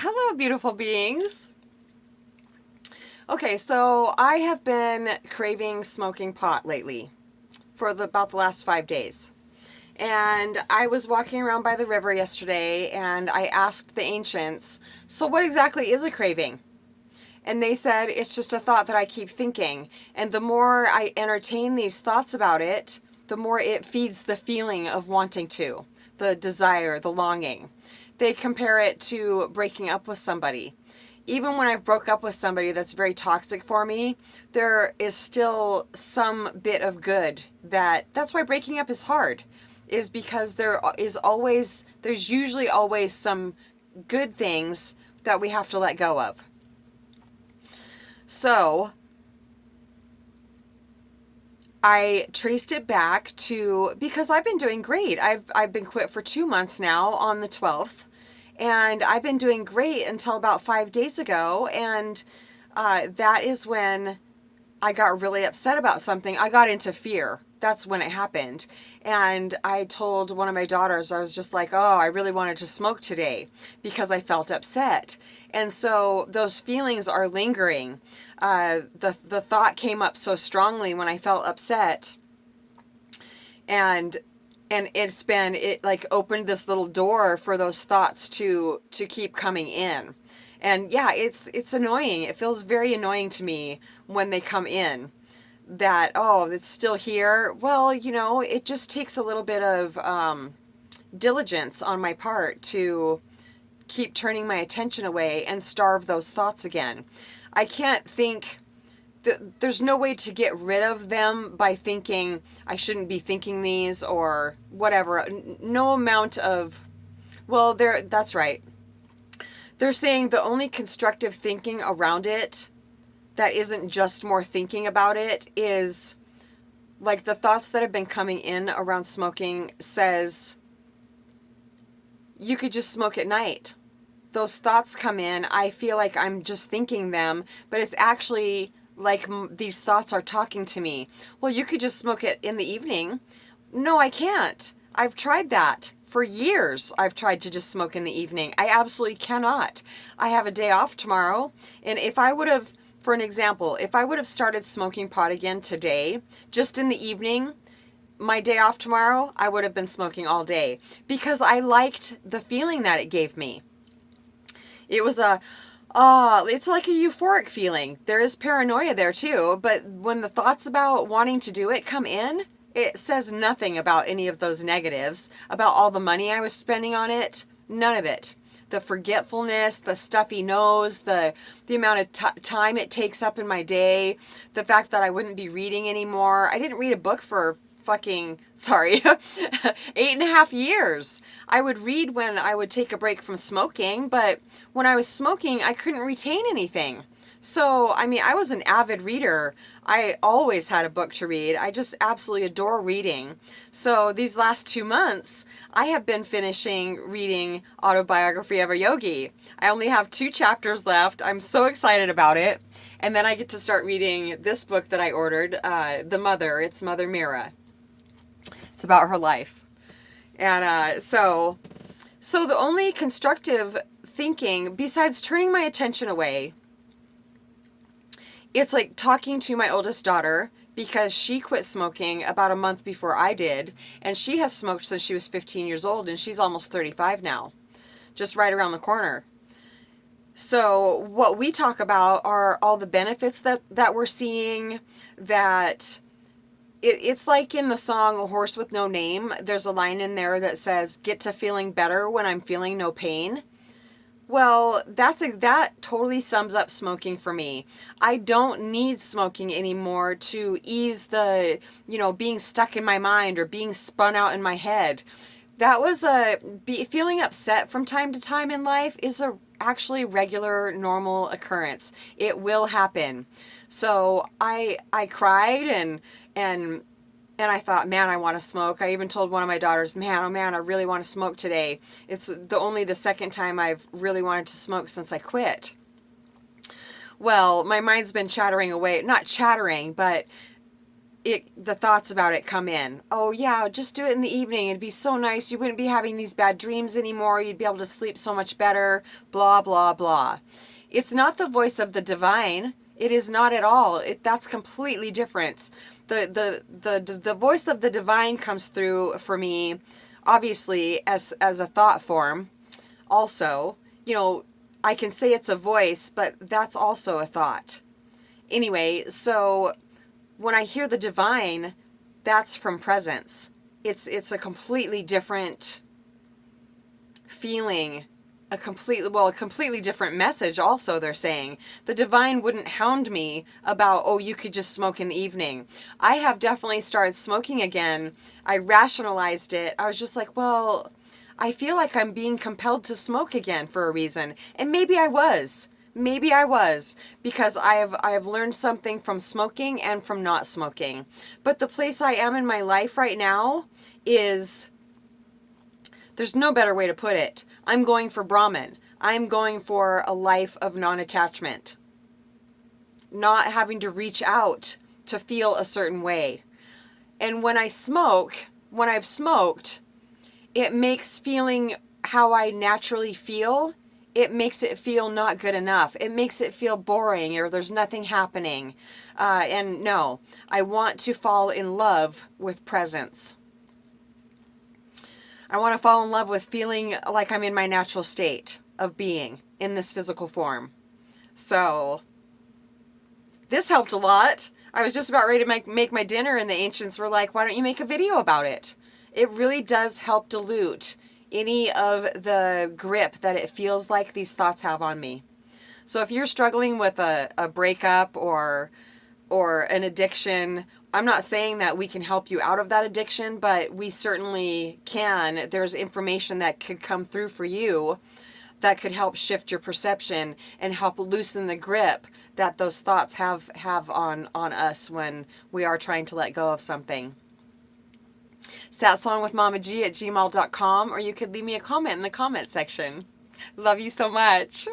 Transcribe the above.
Hello, beautiful beings. Okay, so I have been craving smoking pot lately for about the last 5 days. And I was walking around by the river yesterday and I asked the ancients, so what exactly is a craving? And they said it's just a thought that I keep thinking. And the more I entertain these thoughts about it, the more it feeds the feeling of wanting to, the desire, the longing. They compare it to breaking up with somebody. Even when I've broke up with somebody that's very toxic for me, there is still some bit of good that's why breaking up is hard, is because there's usually always some good things that we have to let go of. So I traced it back to because I've been doing great. I've been quit for 2 months now on the 12th, and I've been doing great until about 5 days ago, and that is when I got really upset about something. I got into fear. That's when it happened. And I told one of my daughters, I was just like, oh, I really wanted to smoke today because I felt upset. And so those feelings are lingering. The thought came up so strongly when I felt upset. And it like opened this little door for those thoughts to keep coming in. And yeah, it's annoying. It feels very annoying to me when they come in that, oh, it's still here. Well, it just takes a little bit of diligence on my part to keep turning my attention away and starve those thoughts again. I can't think, there's no way to get rid of them by thinking I shouldn't be thinking these or whatever. No amount of, well, that's right. They're saying the only constructive thinking around it that isn't just more thinking about it is like the thoughts that have been coming in around smoking says you could just smoke at night. Those thoughts come in. I feel like I'm just thinking them, but it's actually like these thoughts are talking to me. Well, you could just smoke it in the evening. No, I can't. I've tried that. For years, I've tried to just smoke in the evening. I absolutely cannot. I have a day off tomorrow, and if I would have, for an example, if I would have started smoking pot again today, just in the evening, my day off tomorrow, I would have been smoking all day because I liked the feeling that it gave me. It was it's like a euphoric feeling. There is paranoia there too, but when the thoughts about wanting to do it come in, it says nothing about any of those negatives, about all the money I was spending on it, none of it. The forgetfulness, the stuffy nose, the amount of time it takes up in my day, the fact that I wouldn't be reading anymore. I didn't read a book for fucking, sorry, 8.5 years. I would read when I would take a break from smoking, but when I was smoking, I couldn't retain anything. So, I mean, I was an avid reader. I always had a book to read. I just absolutely adore reading. So these last 2 months, I have been finishing reading Autobiography of a Yogi. I only have 2 chapters left. I'm so excited about it. And then I get to start reading this book that I ordered, The Mother. It's Mother Mira. It's about her life. And so the only constructive thinking, besides turning my attention away, it's like talking to my oldest daughter because she quit smoking about a month before I did, and she has smoked since she was 15 years old, and she's almost 35 now, just right around the corner. So what we talk about are all the benefits that we're seeing, that it's like in the song A Horse with No Name, there's a line in there that says, get to feeling better when I'm feeling no pain. Well, that totally sums up smoking for me. I don't need smoking anymore to ease the, being stuck in my mind or being spun out in my head. That was feeling upset from time to time in life is a actually regular, normal occurrence. It will happen. So I cried and I thought, man, I want to smoke. I even told one of my daughters, man, oh man, I really want to smoke today. It's only the second time I've really wanted to smoke since I quit. Well, my mind's been chattering away. Not chattering, but the thoughts about it come in. Oh yeah, just do it in the evening. It'd be so nice. You wouldn't be having these bad dreams anymore. You'd be able to sleep so much better. Blah, blah, blah. It's not the voice of the divine. It is not at all. That's completely different. The voice of the divine comes through for me, obviously, as a thought form. Also, I can say it's a voice, but that's also a thought. Anyway, so when I hear the divine, that's from presence. It's a completely different feeling, a completely different message also. They're saying the divine wouldn't hound me about, oh, you could just smoke in the evening. I have definitely started smoking again. I rationalized it. I was just like, well, I feel like I'm being compelled to smoke again for a reason. And maybe I was. Maybe I was, because I have learned something from smoking and from not smoking. But the place I am in my life right now is, there's no better way to put it. I'm going for Brahman. I'm going for a life of non-attachment. Not having to reach out to feel a certain way. And when I've smoked, it makes feeling how I naturally feel, it makes it feel not good enough. It makes it feel boring, or there's nothing happening. And no, I want to fall in love with presence. I want to fall in love with feeling like I'm in my natural state of being in this physical form. So this helped a lot. I was just about ready to make my dinner, and the ancients were like, why don't you make a video about it? It really does help dilute any of the grip that it feels like these thoughts have on me. So if you're struggling with a breakup or an addiction, I'm not saying that we can help you out of that addiction, but we certainly can. There's information that could come through for you that could help shift your perception and help loosen the grip that those thoughts have on us when we are trying to let go of something. satsongwithmamag@gmail.com, or you could leave me a comment in the comment section. Love you so much.